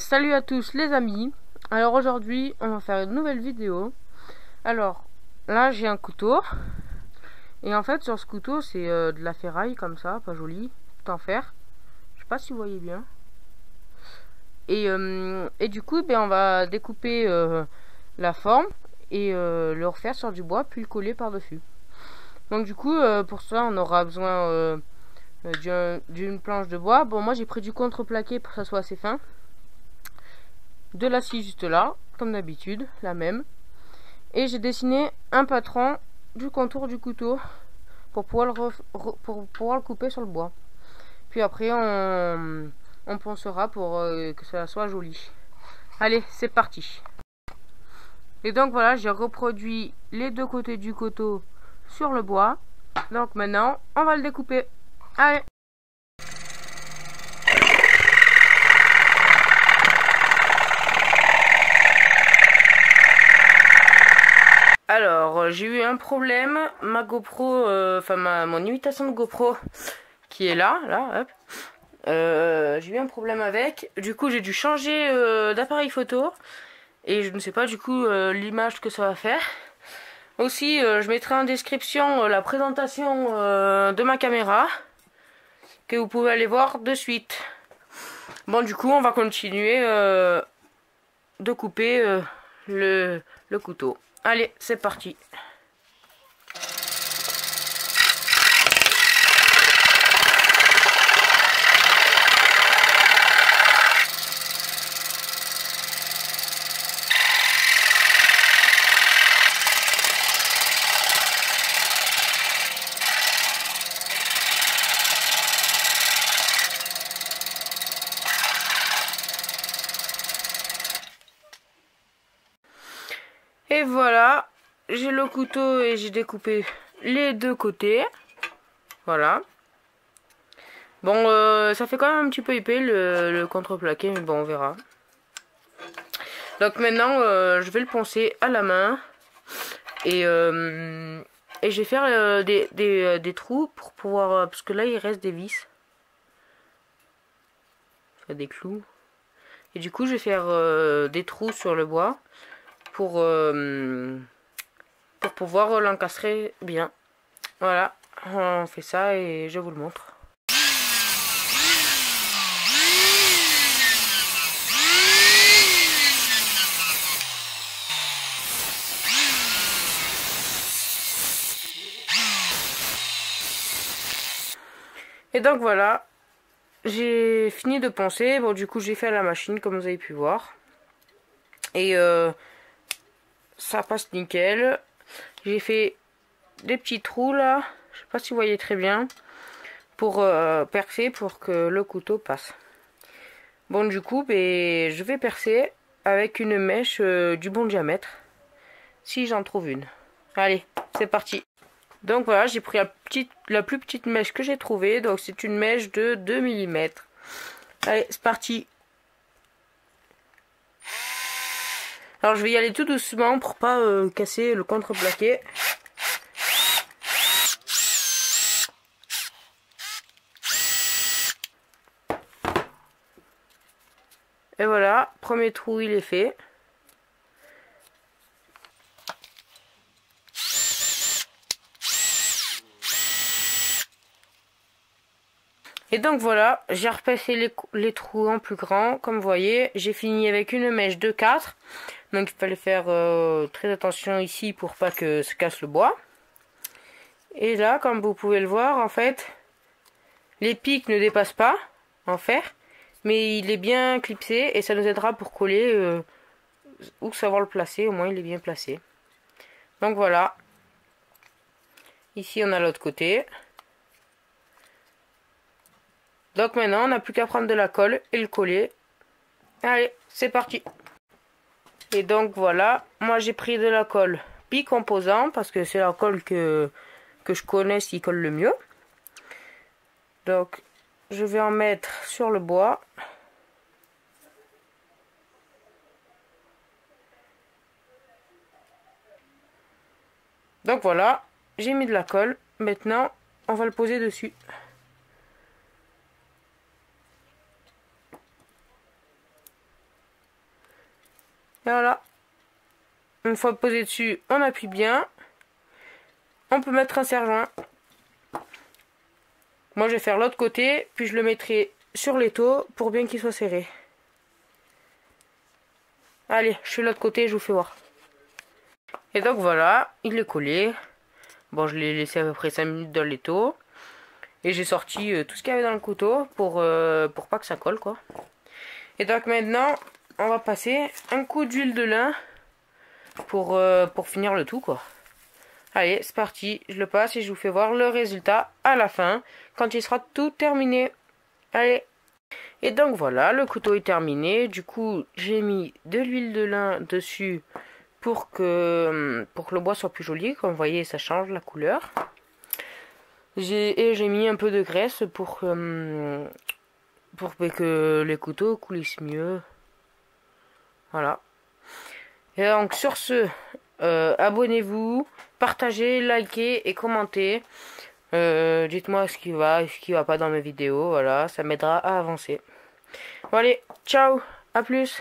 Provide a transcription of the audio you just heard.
Salut à tous les amis. Alors aujourd'hui on va faire une nouvelle vidéo. Alors là j'ai un couteau. Et en fait sur ce couteau c'est de la ferraille comme ça, pas joli, tout en fer. Je sais pas si vous voyez bien. Et du coup on va découper la forme et le refaire sur du bois puis le coller par dessus. Donc du coup pour ça on aura besoin d'une planche de bois. Bon, moi j'ai pris du contreplaqué pour que ça soit assez fin. De la scie juste là, comme d'habitude, la même. Et j'ai dessiné un patron du contour du couteau pour pouvoir le couper sur le bois. Puis après on poncera pour que ça soit joli. Allez, c'est parti. Et donc voilà, j'ai reproduit les deux côtés du couteau sur le bois. Donc maintenant, on va le découper. Allez. Alors, j'ai eu un problème, ma GoPro, mon imitation de GoPro qui est là, hop. J'ai eu un problème avec, du coup j'ai dû changer d'appareil photo et je ne sais pas du coup l'image que ça va faire. Aussi, je mettrai en description la présentation de ma caméra que vous pouvez aller voir de suite. Bon, du coup, on va continuer de couper le couteau. Allez, c'est parti. Et voilà, j'ai le couteau et j'ai découpé les deux côtés. Voilà. Bon, ça fait quand même un petit peu épais le contreplaqué, mais bon, on verra. Donc maintenant, je vais le poncer à la main. Et je vais faire des trous pour pouvoir... parce que là, il reste des vis. Enfin, des clous. Et du coup, je vais faire des trous sur le bois. Pour pouvoir l'encastrer bien. Voilà, on fait ça et je vous le montre. Et donc voilà, j'ai fini de poncer. Bon, du coup j'ai fait à la machine comme vous avez pu voir. Et ça passe nickel. J'ai fait des petits trous là, je sais pas si vous voyez très bien, pour percer pour que le couteau passe. Bon, du coup je vais percer avec une mèche du bon diamètre, si j'en trouve une. Allez, c'est parti. Donc voilà, j'ai pris la plus petite mèche que j'ai trouvée, donc c'est une mèche de 2 mm. Allez, c'est parti. Alors je vais y aller tout doucement pour pas casser le contreplaqué. Et voilà, premier trou il est fait. Et donc voilà, j'ai repassé les trous en plus grand, comme vous voyez. J'ai fini avec une mèche de 4. Donc il fallait faire très attention ici pour pas que se casse le bois. Et là, comme vous pouvez le voir, en fait, les pics ne dépassent pas en fer. Mais il est bien clipsé et ça nous aidera pour coller ou savoir le placer. Au moins il est bien placé. Donc voilà. Ici on a l'autre côté. Donc maintenant on n'a plus qu'à prendre de la colle et le coller. Allez, c'est parti. Et donc voilà, moi j'ai pris de la colle bicomposant parce que c'est la colle que je connais qui colle le mieux. Donc je vais en mettre sur le bois. Donc voilà, j'ai mis de la colle. Maintenant, on va le poser dessus. Et voilà. Une fois posé dessus, on appuie bien. On peut mettre un serre-joint. Moi, je vais faire l'autre côté, puis je le mettrai sur l'étau pour bien qu'il soit serré. Allez, je fais l'autre côté et je vous fais voir. Et donc voilà, il est collé. Bon, je l'ai laissé à peu près 5 minutes dans l'étau. Et j'ai sorti tout ce qu'il y avait dans le couteau pour pas que ça colle, quoi. Et donc maintenant, on va passer un coup d'huile de lin pour finir le tout, quoi. Allez, c'est parti, je le passe et je vous fais voir le résultat à la fin, quand il sera tout terminé. Allez. Et donc voilà, le couteau est terminé. Du coup, j'ai mis de l'huile de lin dessus pour que le bois soit plus joli. Comme vous voyez, ça change la couleur. J'ai mis un peu de graisse pour que les couteaux coulissent mieux. Voilà. Et donc sur ce, abonnez-vous, partagez, likez et commentez. Dites-moi ce qui va et ce qui va pas dans mes vidéos. Voilà, ça m'aidera à avancer. Bon allez, ciao, à plus.